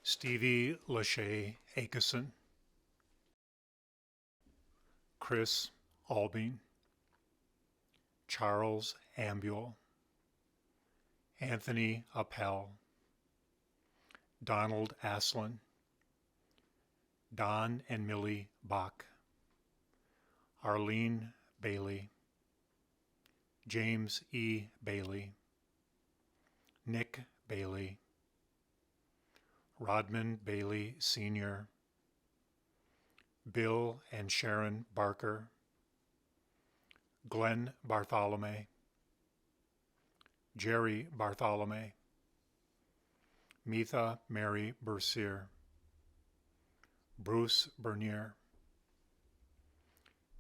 Stevie Lachey Akeson, Chris Albing, Charles Ambuel, Anthony Appel, Donald Aslin, Don and Millie Bach, Arlene Bailey, James E. Bailey, Nick Bailey, Rodman Bailey Sr., Bill and Sharon Barker, Glenn Bartholomew, Jerry Bartholomew, Mitha Mary Bercier, Bruce Bernier,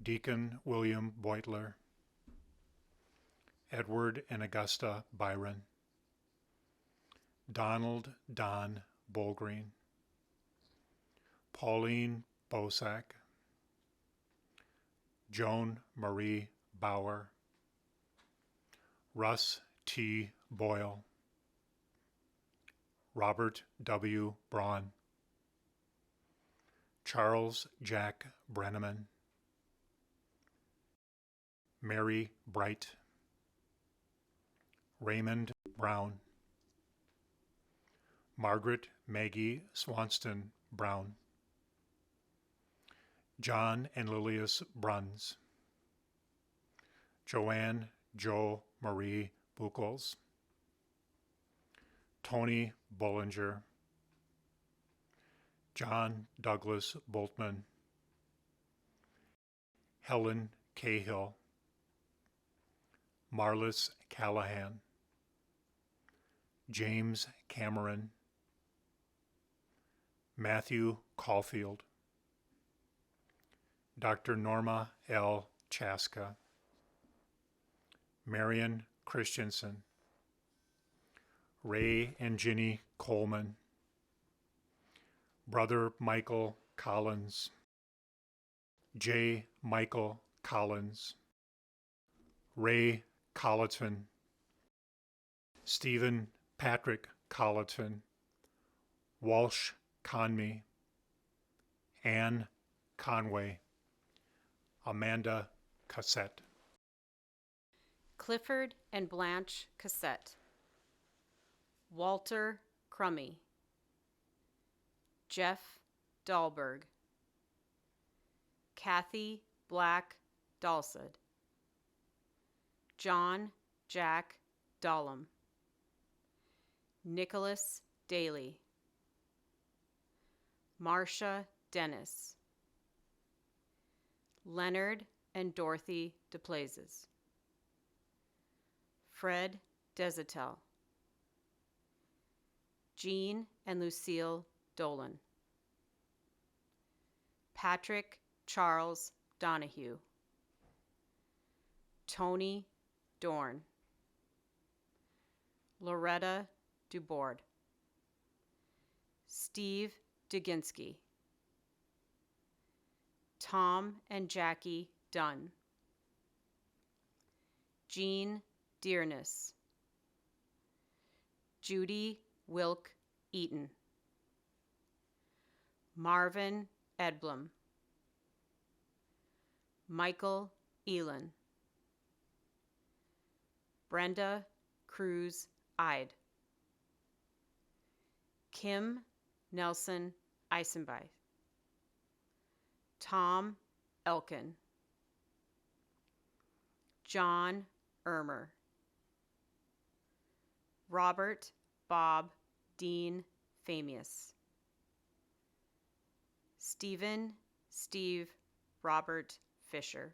Deacon William Beutler, Edward and Augusta Byron, Donald Don Bolgreen, Pauline Bosack, Joan Marie Bauer, Russ T. Boyle, Robert W. Braun, Charles Jack Brenneman, Mary Bright, Raymond Brown, Margaret Maggie Swanston Brown, John and Lilius Bruns, Joanne Jo Marie Buchholz, Tony Bollinger, John Douglas Boltman, Helen Cahill, Marlis Callahan, James Cameron, Matthew Caulfield, Dr. Norma L. Chaska, Marion Christensen, Ray and Ginny Coleman, Brother Michael Collins, J. Michael Collins, Ray Colleton, Stephen Patrick Colleton, Walsh Conmee, Anne Conway, Amanda Cassette. Clifford and Blanche Cassette, Walter Crummy, Jeff Dahlberg, Kathy Black Dalsad, John Jack Dollum, Nicholas Daly, Marcia Dennis, Leonard and Dorothy DePlazes, Fred Desatel, Jean and Lucille Dolan, Patrick Charles Donahue, Tony Dorn, Loretta Dubord, Steve Duginski, Tom and Jackie Dunn, Jean Dearness, Judy Wilk Eaton, Marvin Edblom, Michael Elon, Brenda Cruz Ide, Kim Nelson Eisenbeith, Tom Elkin, John Ermer, Robert Bob Dean Famius, Stephen Steve Robert Fisher,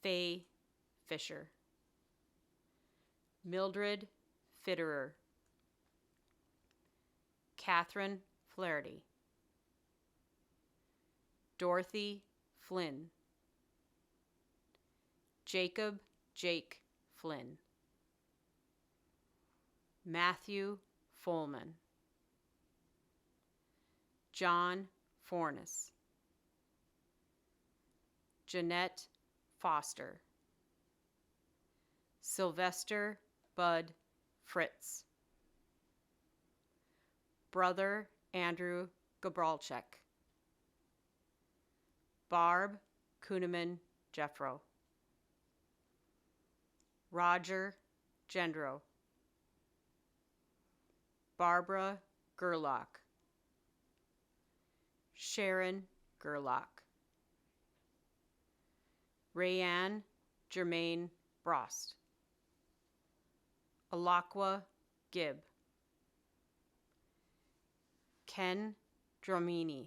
Faye Fisher, Mildred Fitterer, Catherine Flaherty, Dorothy Flynn, Jacob Jake Flynn, Matthew Folman, John Fornes, Jeanette Foster, Sylvester Bud Fritz, Brother Andrew Gabralchek. Barb Kuhneman Jeffro. Roger Gendro. Barbara Gerlach. Sharon Gerlach. Rayanne Germaine Brost. Alakwa Gibb. Ken Dromini.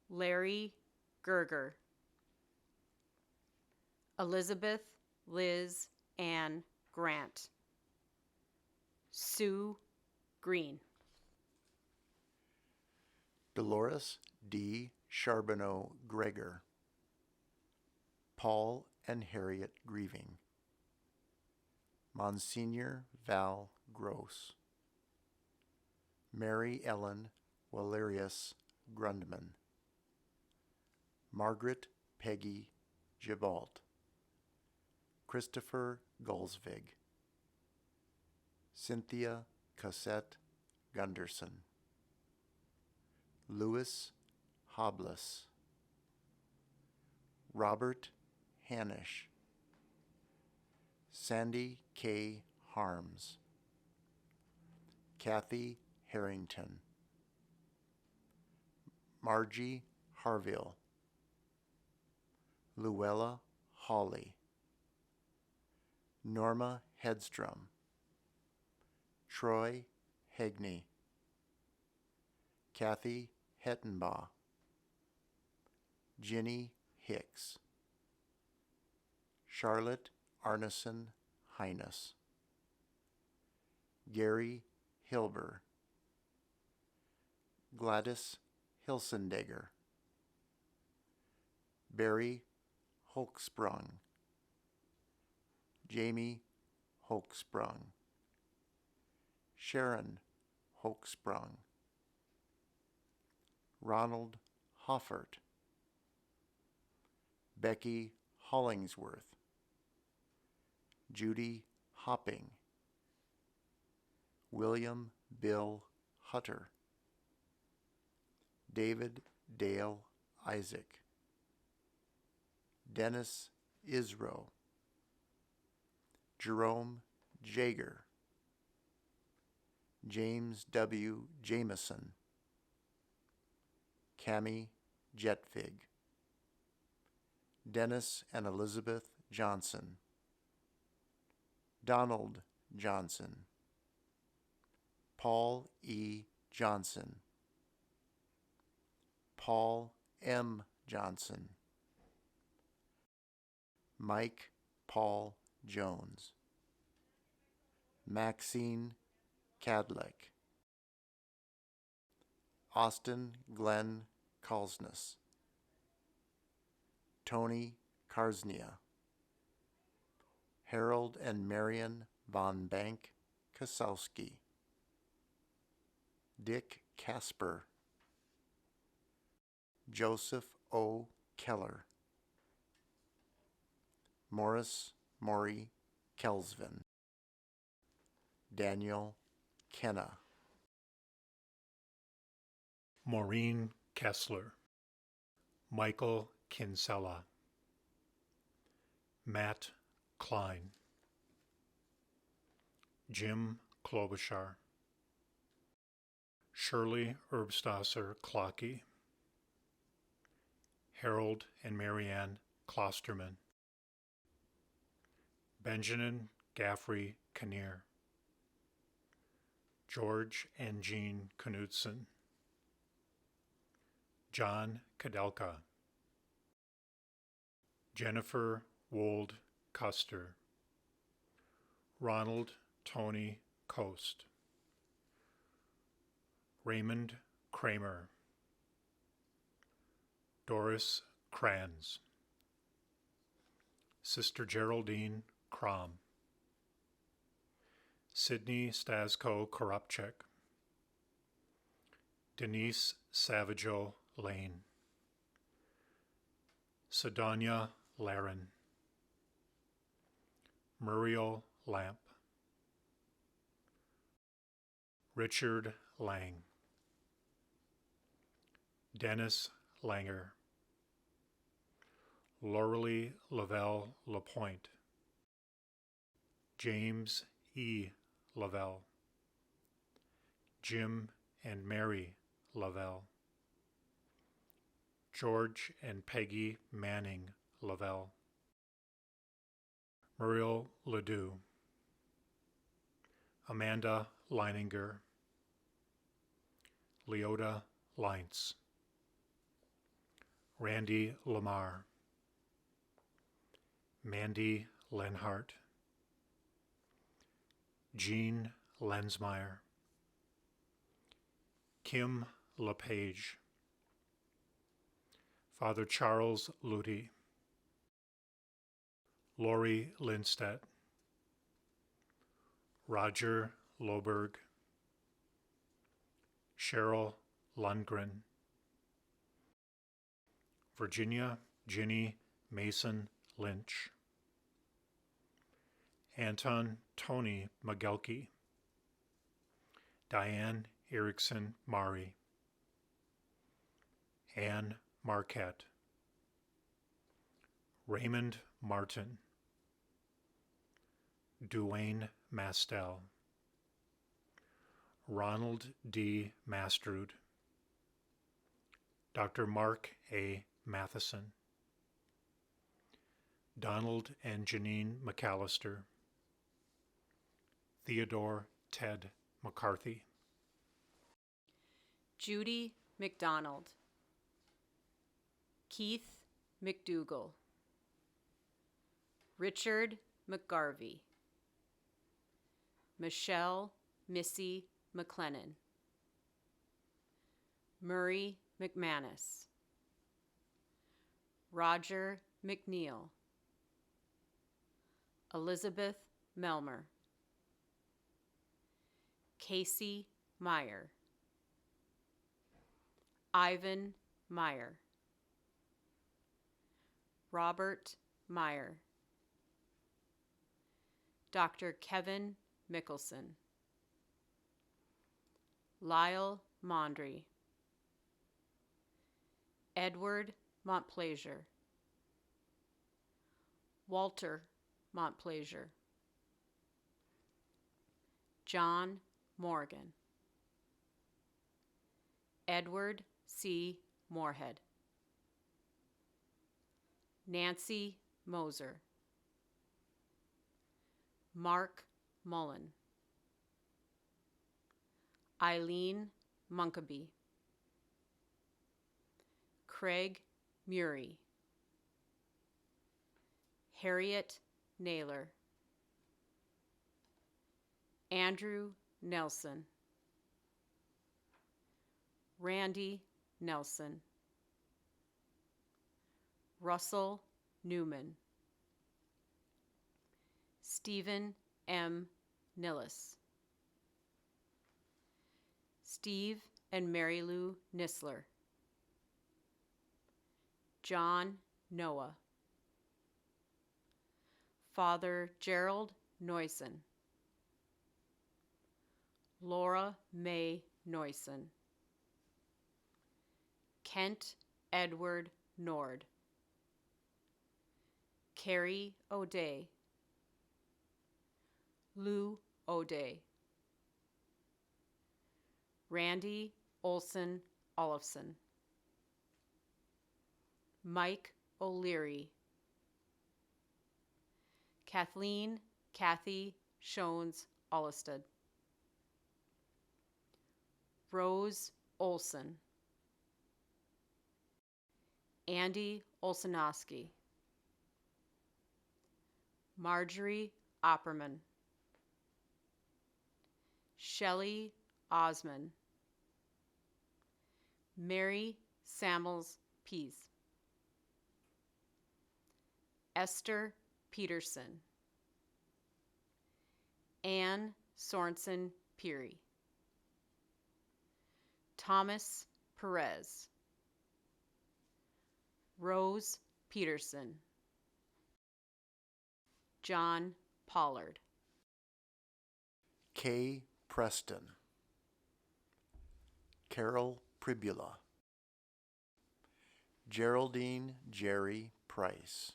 Larry Gerger. Elizabeth Liz Ann Grant. Sue Green. Dolores D. Charbonneau Gregor. Paul and Harriet Grieving. Monsignor Val Gross. Mary Ellen Walerius Grundman. Margaret Peggy Gibalt. Christopher Gulsvig. Cynthia Cassette Gunderson. Louis Hoblis. Robert Hanish. Sandy K. Harms. Kathy Harrington. Margie Harville. Luella Hawley. Norma Hedstrom. Troy Hegney. Kathy Hettenbaugh. Ginny Hicks. Charlotte Arneson Highness. Gary Hilber. Gladys Hilsendegger. Barry Hochsprung. Jamie Hochsprung. Sharon Hochsprung. Ronald Hoffert. Becky Hollingsworth. Judy Hopping. William Bill Hutter. David Dale Isaac. Dennis Isro. Jerome Jager. James W. Jameson. Cammie Jetvig. Dennis and Elizabeth Johnson. Donald Johnson. Paul E. Johnson. Paul M. Johnson. Mike Paul Jones. Maxine Cadleck. Austin Glenn Kalsness. Tony Karsnia. Harold and Marion von Bank Kasowski. Dick Casper. Joseph O. Keller. Morris Maury Kelsvin. Daniel Kenna. Maureen Kessler. Michael Kinsella. Matt Klein. Jim Klobuchar. Shirley Erbstasser Clocky. Harold and Marianne Klosterman. Benjamin Gaffrey Kinnear. George and Jean Knudsen. John Kadelka. Jennifer Wold Custer. Ronald Tony Coast. Raymond Kramer. Doris Kranz. Sister Geraldine Crom. Sidney Stasko Korupchek. Denise Savageau Lane. Sidonia Laren. Muriel Lamp. Richard Lang, Dennis Langer, Laurelie Lavelle Lapointe, James E. Lavelle, Jim and Mary Lavelle, George and Peggy Manning Lavelle, Muriel Ledoux, Amanda Leininger, Leota Leinz, Randy Lamar, Mandy Lenhart, Jean Lensmeyer, Kim LePage, Father Charles Luty, Lori Lindstedt, Roger Loberg, Cheryl Lundgren, Virginia Ginny Mason Lynch, Anton Tony Magelke, Diane Erickson Mari, Anne Marquette, Raymond Martin, Duane Mastel, Ronald D. Mastrud, Dr. Mark A. Matheson, Donald and Janine McAllister, Theodore Ted McCarthy, Judy McDonald, Keith McDougall, Richard McGarvey, Michelle Missy McLennan, Murray McManus, Roger McNeil, Elizabeth Melmer, Casey Meyer, Ivan Meyer, Robert Meyer, Dr. Kevin Mickelson, Lyle Mondry, Edward Montplaisir, Walter Montplaisir, John Morgan, Edward C. Moorhead, Nancy Moser, Mark Mullen, Eileen Munkaby, Craig Murray, Harriet Naylor, Andrew Nelson, Randy Nelson, Russell Newman, Stephen M. Nillis, Steve and Mary Lou Nisler, John Noah, Father Gerald Noyson, Laura May Noyson, Kent Edward Nord, Carrie O'Day, Lou O'Day, Randy Olson Olofsson, Mike O'Leary, Kathleen Kathy Shones Ollisted, Rose Olson, Andy Olsonowski, Marjorie Opperman, Shelley Osman, Mary Samuels Pease, Esther Peterson, Anne Sorensen Peary, Thomas Perez, Rose Peterson, John Pollard, Kay Preston, Carol Pribula, Geraldine Jerry Price,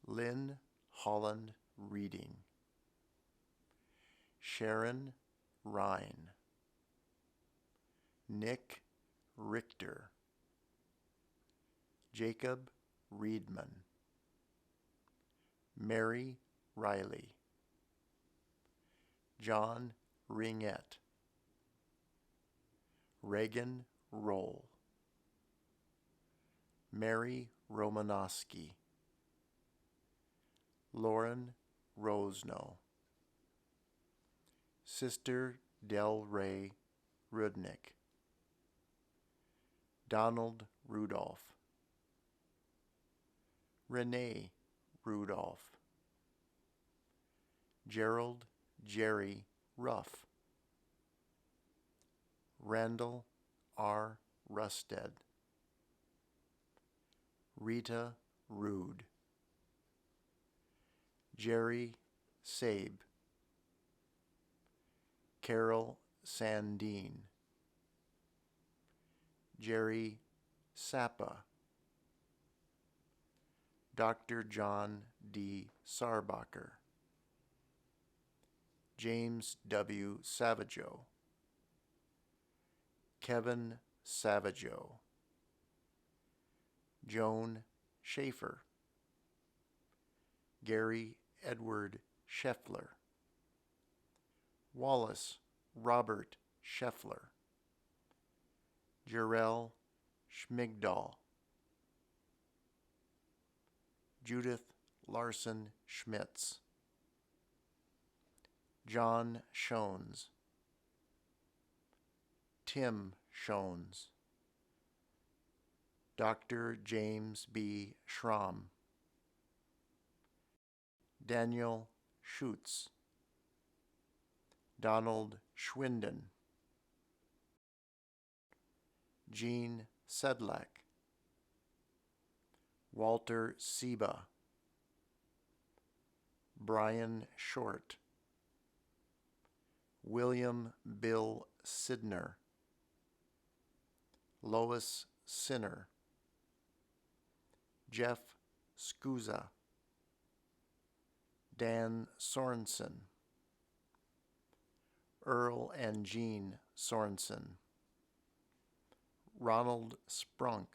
Lynn Holland Reading, Sharon Rhine, Nick Richter, Jacob Reedman, Mary Riley, John Ringette, Reagan Roll, Mary Romanowski, Lauren Rosno, Sister Del Rey Rudnick, Donald Rudolph, Renee Rudolph, Gerald Jerry Ruff, Randall R. Rusted, Rita Rude, Jerry Sabe, Carol Sandine, Jerry Sappa, Dr. John D. Sarbacher, James W. Savageau, Kevin Savageau, Joan Schaefer, Gary Edward Scheffler, Wallace Robert Scheffler, Jarell Schmigdal, Judith Larson Schmitz, John Shones, Tim Shones, Dr. James B. Schramm, Daniel Schutz, Donald Schwinden, Jean Sedlak, Walter Seba, Brian Short, William Bill Sidner, Lois Sinner, Jeff Scusa, Dan Sorensen, Earl and Jean Sorensen, Ronald Sprunk,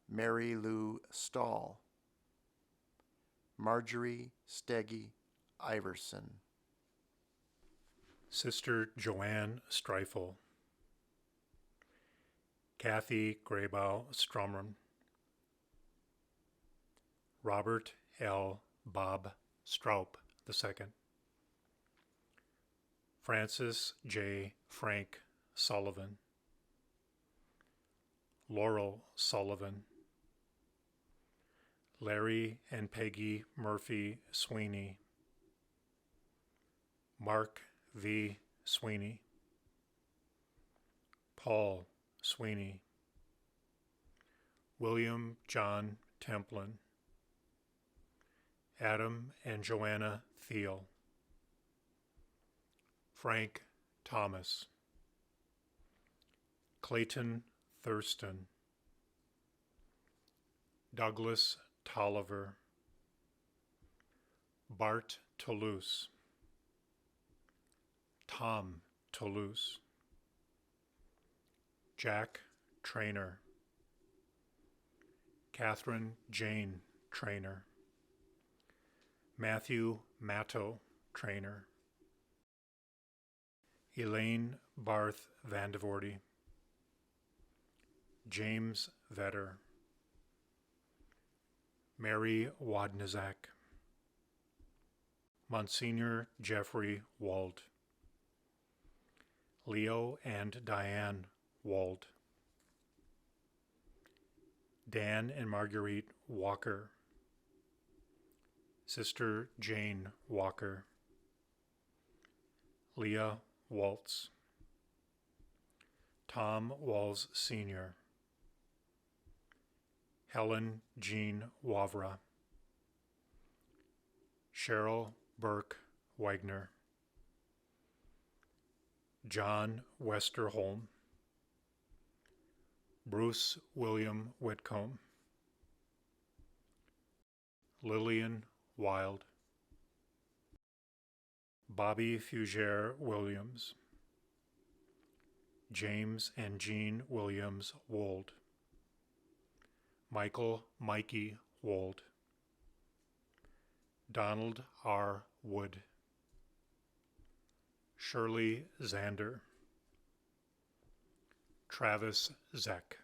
Mary Lou Stahl, Marjorie Steggy Iverson, Sister Joanne Streifel, Kathy Graybow Strummer, Robert L. Bob Stroup II, Francis J. Frank Sullivan, Laurel Sullivan, Larry and Peggy Murphy Sweeney, Mark V. Sweeney, Paul Sweeney, William John Templin, Adam and Joanna Thiel, Frank Thomas, Clayton Thurston, Douglas Tolliver, Bart Toulouse, Tom Toulouse, Jack Trainer, Catherine Jane Trainer, Matthew Matto Trainer, Elaine Barth Vandevoordy, James Vetter, Mary Wadnazak, Monsignor Jeffrey Wald, Leo and Diane Wald, Dan and Marguerite Walker, Sister Jane Walker, Leah Waltz, Tom Walls Sr., Helen Jean Wavra, Cheryl Burke Wagner, John Westerholm, Bruce William Whitcomb, Lillian Wild, Bobby Fugere Williams, James and Jean Williams Wold, Michael Mikey Wold, Donald R. Wood, Shirley Zander, Travis Zeck.